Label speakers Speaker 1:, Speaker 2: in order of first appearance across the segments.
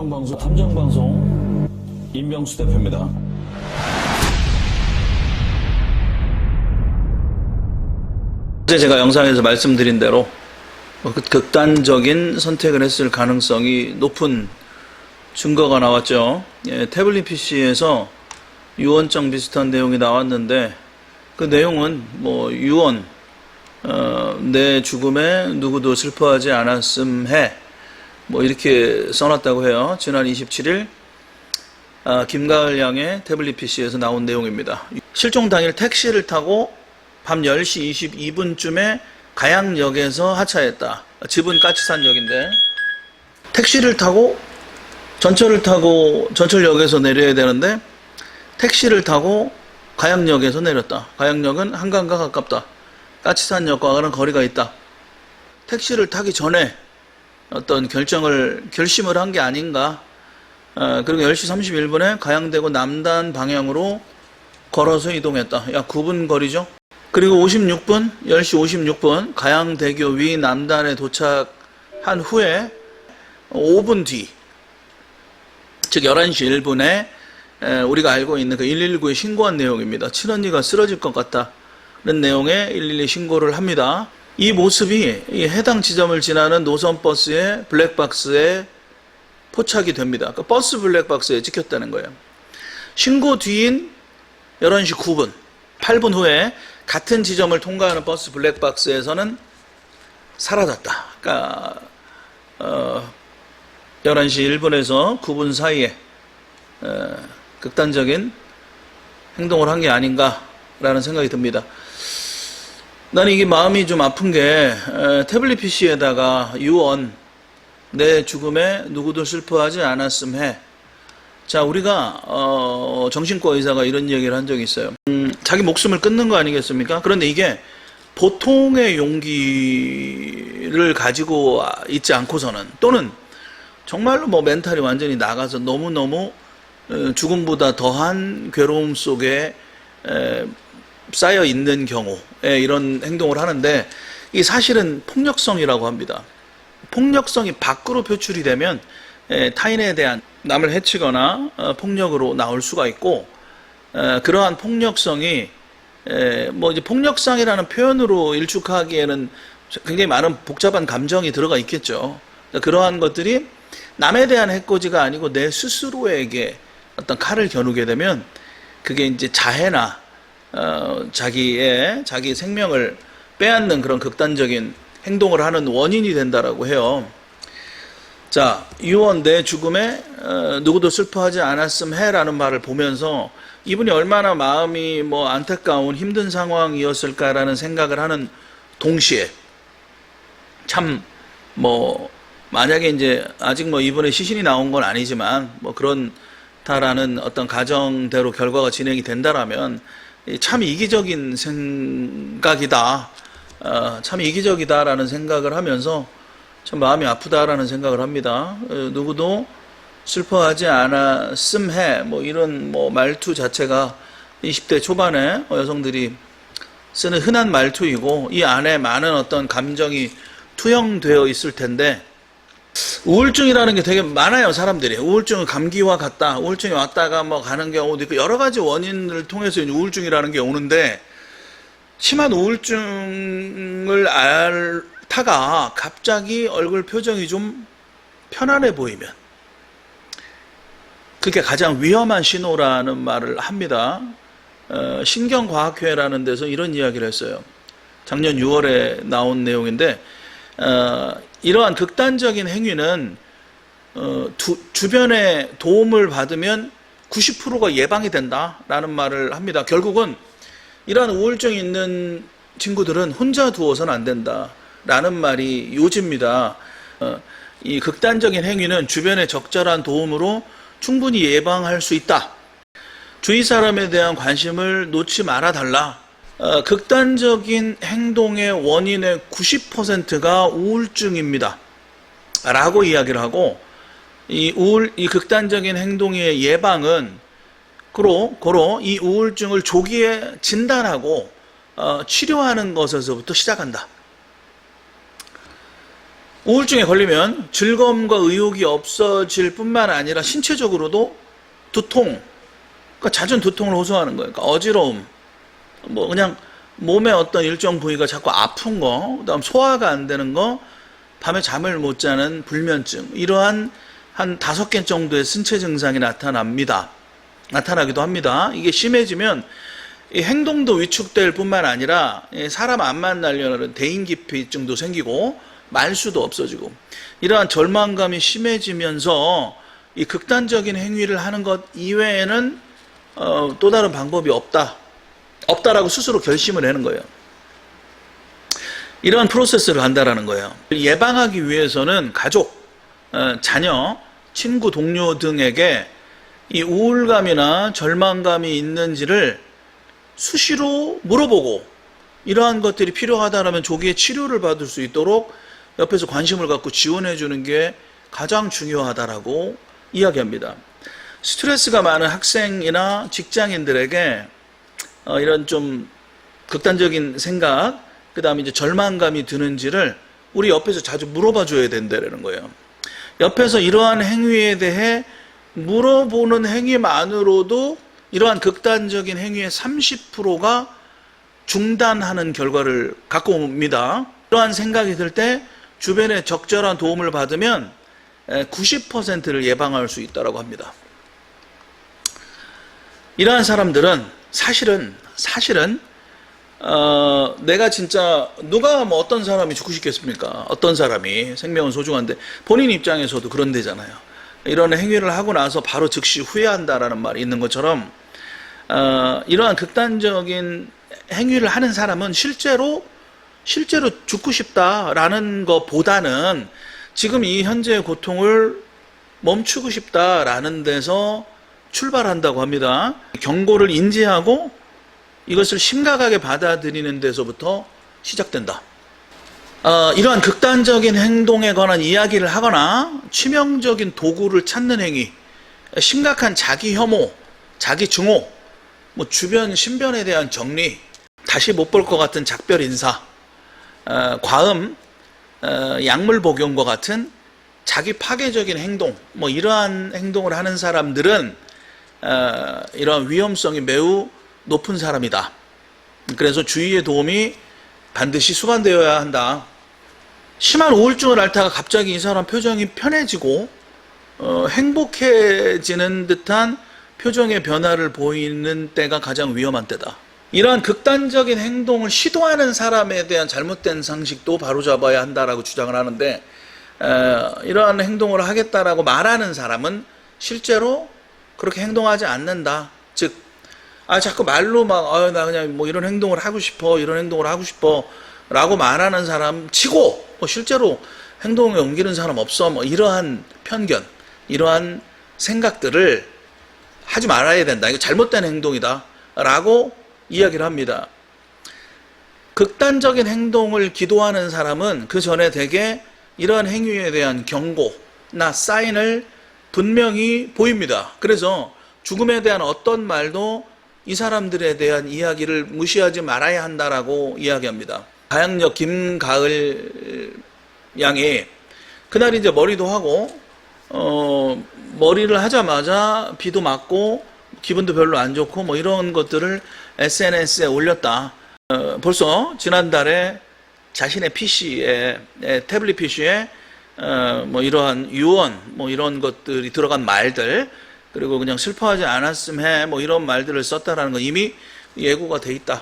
Speaker 1: 탐정방송 임명수 대표입니다. 어제 제가 영상에서 말씀드린 대로 극단적인 선택을 했을 가능성이 높은 증거가 나왔죠. 태블릿 PC에서 유언장 비슷한 내용이 나왔는데 그 내용은 유언, 내 죽음에 누구도 슬퍼하지 않았음 해, 이렇게 써놨다고 해요. 지난 27일 김가을 양의 태블릿 PC에서 나온 내용입니다. 실종 당일 택시를 타고 밤 10시 22분쯤에 가양역에서 하차했다. 집은 까치산역인데 택시를 타고 전철역에서 내려야 되는데 택시를 타고 가양역에서 내렸다. 가양역은 한강과 가깝다. 까치산역과는 거리가 있다. 택시를 타기 전에 어떤 결심을 한 게 아닌가. 그리고 10시 31분에 가양대구 남단 방향으로 걸어서 이동했다. 약 9분 거리죠. 그리고 56분, 10시 56분 가양대교 위 남단에 도착한 후에 5분 뒤, 즉 11시 1분에 우리가 알고 있는 그 119에 신고한 내용입니다. 친언니가 쓰러질 것 같다는 내용의 112 신고를 합니다. 이 모습이 해당 지점을 지나는 노선버스의 블랙박스에 포착이 됩니다. 그 버스 블랙박스에 찍혔다는 거예요. 신고 뒤인 11시 9분, 8분 후에 같은 지점을 통과하는 버스 블랙박스에서는 사라졌다. 그러니까 11시 1분에서 9분 사이에 극단적인 행동을 한 게 아닌가라는 생각이 듭니다. 나는 이게 마음이 좀 아픈 게 태블릿 PC에다가 유언, 내 죽음에 누구도 슬퍼하지 않았음 해. 자, 우리가 정신과 의사가 이런 얘기를 한 적이 있어요. 자기 목숨을 끊는 거 아니겠습니까? 그런데 이게 보통의 용기를 가지고 있지 않고서는, 또는 정말로 멘탈이 완전히 나가서 너무너무 죽음보다 더한 괴로움 속에 쌓여 있는 경우에 이런 행동을 하는데, 이 사실은 폭력성이라고 합니다. 폭력성이 밖으로 표출이 되면 타인에 대한 남을 해치거나 폭력으로 나올 수가 있고, 그러한 폭력성이 이제 폭력성이라는 표현으로 일축하기에는 굉장히 많은 복잡한 감정이 들어가 있겠죠. 그러한 것들이 남에 대한 해코지가 아니고 내 스스로에게 어떤 칼을 겨누게 되면 그게 이제 자해나 자기 생명을 빼앗는 그런 극단적인 행동을 하는 원인이 된다라고 해요. 자, 유언, 내 죽음에 누구도 슬퍼하지 않았음 해라는 말을 보면서 이분이 얼마나 마음이 안타까운 힘든 상황이었을까라는 생각을 하는 동시에, 참 만약에 이제 아직 이분의 시신이 나온 건 아니지만 그런다라는 어떤 가정대로 결과가 진행이 된다라면 참 이기적인 생각이다. 참 이기적이다라는 생각을 하면서 참 마음이 아프다라는 생각을 합니다. 누구도 슬퍼하지 않았음 해, 이런 말투 자체가 20대 초반에 여성들이 쓰는 흔한 말투이고, 이 안에 많은 어떤 감정이 투영되어 있을 텐데, 우울증이라는 게 되게 많아요, 사람들이. 우울증은 감기와 같다. 우울증이 왔다가 가는 경우도 있고, 여러 가지 원인을 통해서 우울증이라는 게 오는데, 심한 우울증을 앓다가 갑자기 얼굴 표정이 좀 편안해 보이면 그게 가장 위험한 신호라는 말을 합니다. 신경과학회라는 데서 이런 이야기를 했어요. 작년 6월에 나온 내용인데, 이러한 극단적인 행위는 주변의 도움을 받으면 90%가 예방이 된다라는 말을 합니다. 결국은 이러한 우울증이 있는 친구들은 혼자 두어서는 안 된다라는 말이 요지입니다. 이 극단적인 행위는 주변의 적절한 도움으로 충분히 예방할 수 있다. 주위 사람에 대한 관심을 놓지 말아달라. 극단적인 행동의 원인의 90%가 우울증입니다. 라고 이야기를 하고, 이 극단적인 행동의 예방은 고로 이 우울증을 조기에 진단하고 치료하는 것에서부터 시작한다. 우울증에 걸리면 즐거움과 의욕이 없어질 뿐만 아니라 신체적으로도 두통, 그러니까 잦은 두통을 호소하는 거예요. 그러니까 어지러움, 뭐 그냥 몸의 어떤 일정 부위가 자꾸 아픈 거, 그다음 소화가 안 되는 거, 밤에 잠을 못 자는 불면증, 이러한 한 5개 정도의 신체 증상이 나타나기도 합니다. 이게 심해지면 이 행동도 위축될 뿐만 아니라 사람 안 만나려는 대인기피증도 생기고 말수도 없어지고, 이러한 절망감이 심해지면서 이 극단적인 행위를 하는 것 이외에는 또 다른 방법이 없다라고 스스로 결심을 하는 거예요. 이러한 프로세스를 한다라는 거예요. 예방하기 위해서는 가족, 자녀, 친구, 동료 등에게 이 우울감이나 절망감이 있는지를 수시로 물어보고, 이러한 것들이 필요하다면 조기에 치료를 받을 수 있도록 옆에서 관심을 갖고 지원해 주는 게 가장 중요하다라고 이야기합니다. 스트레스가 많은 학생이나 직장인들에게 이런 좀 극단적인 생각, 그 다음에 이제 절망감이 드는지를 우리 옆에서 자주 물어봐 줘야 된다는 거예요. 옆에서 이러한 행위에 대해 물어보는 행위만으로도 이러한 극단적인 행위의 30%가 중단하는 결과를 갖고 옵니다. 이러한 생각이 들 때 주변에 적절한 도움을 받으면 90%를 예방할 수 있다고 합니다. 이러한 사람들은 사실은 내가 진짜 누가 뭐 어떤 사람이 죽고 싶겠습니까? 어떤 사람이 생명은 소중한데 본인 입장에서도 그런 데잖아요. 이런 행위를 하고 나서 바로 즉시 후회한다라는 말이 있는 것처럼 이러한 극단적인 행위를 하는 사람은 실제로 죽고 싶다라는 것보다는 지금 이 현재의 고통을 멈추고 싶다라는 데서 출발한다고 합니다. 경고를 인지하고 이것을 심각하게 받아들이는 데서부터 시작된다. 이러한 극단적인 행동에 관한 이야기를 하거나 치명적인 도구를 찾는 행위, 심각한 자기 혐오, 자기 증오, 뭐 주변 신변에 대한 정리, 다시 못 볼 것 같은 작별 인사, 과음, 약물 복용과 같은 자기 파괴적인 행동, 뭐 이러한 행동을 하는 사람들은 이러한 위험성이 매우 높은 사람이다. 그래서 주위의 도움이 반드시 수반되어야 한다. 심한 우울증을 앓다가 갑자기 이 사람 표정이 편해지고 행복해지는 듯한 표정의 변화를 보이는 때가 가장 위험한 때다. 이러한 극단적인 행동을 시도하는 사람에 대한 잘못된 상식도 바로잡아야 한다라고 주장을 하는데, 이러한 행동을 하겠다라고 말하는 사람은 실제로 그렇게 행동하지 않는다. 즉, 자꾸 말로 막, 나 그냥 뭐 이런 행동을 하고 싶어, 이런 행동을 하고 싶어, 라고 말하는 사람 치고, 뭐 실제로 행동에 옮기는 사람 없어, 뭐 이러한 편견, 이러한 생각들을 하지 말아야 된다. 이거 잘못된 행동이다. 라고 이야기를 합니다. 극단적인 행동을 기도하는 사람은 그 전에 대개 이러한 행위에 대한 경고나 사인을 분명히 보입니다. 그래서 죽음에 대한 어떤 말도 이 사람들에 대한 이야기를 무시하지 말아야 한다라고 이야기합니다. 가양역 김가을 양이 그날 이제 머리도 하고 머리를 하자마자 비도 맞고 기분도 별로 안 좋고 뭐 이런 것들을 SNS에 올렸다. 벌써 지난달에 자신의 PC에 태블릿 PC에 뭐 이러한 유언 뭐 이런 것들이 들어간 말들, 그리고 그냥 슬퍼하지 않았음 해 뭐 이런 말들을 썼다라는 건 이미 예고가 돼 있다.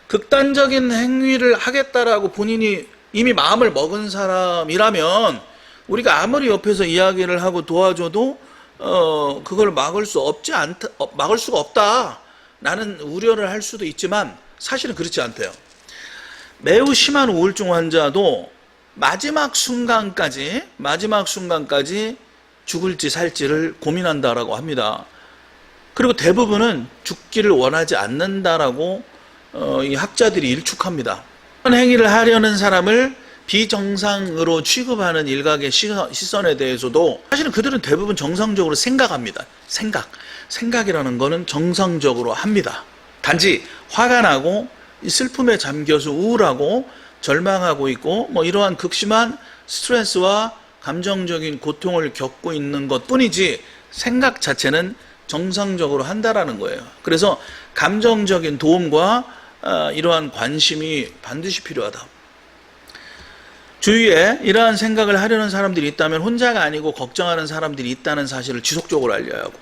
Speaker 1: 극단적인 행위를 하겠다라고 본인이 이미 마음을 먹은 사람이라면 우리가 아무리 옆에서 이야기를 하고 도와줘도 그걸 막을 수가 없다. 나는 우려를 할 수도 있지만 사실은 그렇지 않대요. 매우 심한 우울증 환자도 마지막 순간까지 죽을지 살지를 고민한다라고 합니다. 그리고 대부분은 죽기를 원하지 않는다라고 이 학자들이 일축합니다. 이런 행위를 하려는 사람을 비정상으로 취급하는 일각의 시선에 대해서도 사실은 그들은 대부분 정상적으로 생각합니다. 생각이라는 거는 정상적으로 합니다. 단지 화가 나고 슬픔에 잠겨서 우울하고 절망하고 있고 뭐 이러한 극심한 스트레스와 감정적인 고통을 겪고 있는 것 뿐이지 생각 자체는 정상적으로 한다라는 거예요. 그래서 감정적인 도움과 이러한 관심이 반드시 필요하다. 주위에 이러한 생각을 하려는 사람들이 있다면 혼자가 아니고 걱정하는 사람들이 있다는 사실을 지속적으로 알려야 하고,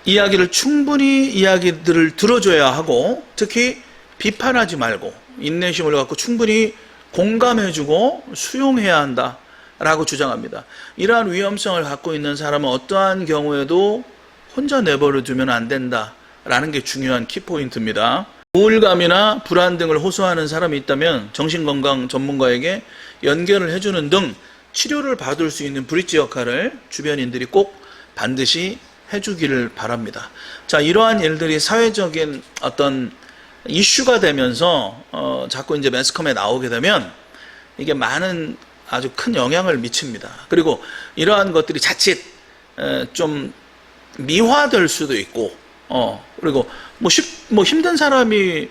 Speaker 1: 이야기들을 들어줘야 하고, 특히 비판하지 말고 인내심을 갖고 충분히 공감해주고 수용해야 한다라고 주장합니다. 이러한 위험성을 갖고 있는 사람은 어떠한 경우에도 혼자 내버려 두면 안 된다라는 게 중요한 키포인트입니다. 우울감이나 불안 등을 호소하는 사람이 있다면 정신건강 전문가에게 연결을 해주는 등 치료를 받을 수 있는 브릿지 역할을 주변인들이 꼭 반드시 해주기를 바랍니다. 자, 이러한 일들이 사회적인 어떤 이슈가 되면서 자꾸 이제 매스컴에 나오게 되면 이게 많은 아주 큰 영향을 미칩니다. 그리고 이러한 것들이 자칫 좀 미화될 수도 있고, 그리고 뭐 힘든 사람이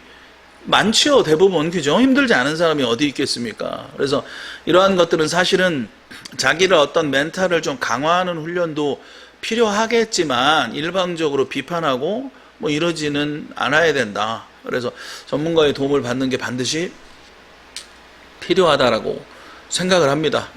Speaker 1: 많지요, 대부분. 그죠? 힘들지 않은 사람이 어디 있겠습니까? 그래서 이러한 것들은 사실은 자기를 어떤 멘탈을 좀 강화하는 훈련도 필요하겠지만 일방적으로 비판하고 뭐 이러지는 않아야 된다. 그래서 전문가의 도움을 받는 게 반드시 필요하다라고 생각을 합니다.